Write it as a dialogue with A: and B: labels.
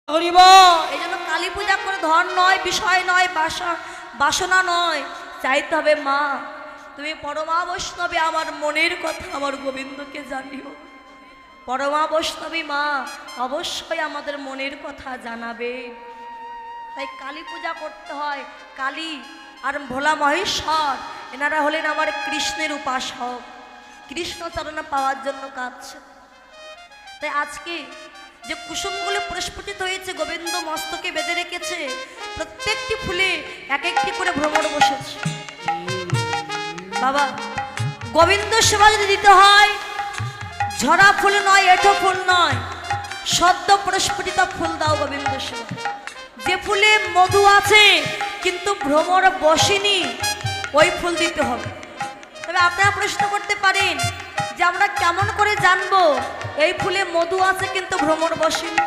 A: এই জন্য কালী পূজা করে ধন নয়, বিষয় নয়, বাসনা নয়, চাইতে হবে মা তুমি পরমা বৈষ্ণবী, আমার মনের কথা আমার গোবিন্দকে জানিও। পরমা বৈষ্ণবী মা অবশ্যই আমাদের মনের কথা জানাবে। তাই কালী পূজা করতে হয়। কালী আর ভোলা মহেশ্বর এনারা হলেন আমার কৃষ্ণের উপাসক, কৃষ্ণ চরণে পাওয়ার জন্য কাঁদছে। তাই আজকে যে কুসুমগুলো প্রস্ফুটিত হয়েছে, গোবিন্দ মস্তকে বেঁধে রেখেছে, প্রত্যেকটি ফুলে এক একটি করে ভ্রমর বসেছে। বাবা, গোবিন্দ সেবা যদি দিতে হয়, ঝরা ফুল নয়, এঁঠো ফুল নয়, সদ্য প্রস্ফুটিত ফুল দাও গোবিন্দ সেবা। যে ফুলে মধু আছে কিন্তু ভ্রমর বসেনি, ওই ফুল দিতে হবে। তবে আপনারা প্রশ্ন করতে পারেন যে আমরা কেমন করে জানবো এই ফুলে মধু আছে কিন্তু ভ্রমর বসেনি?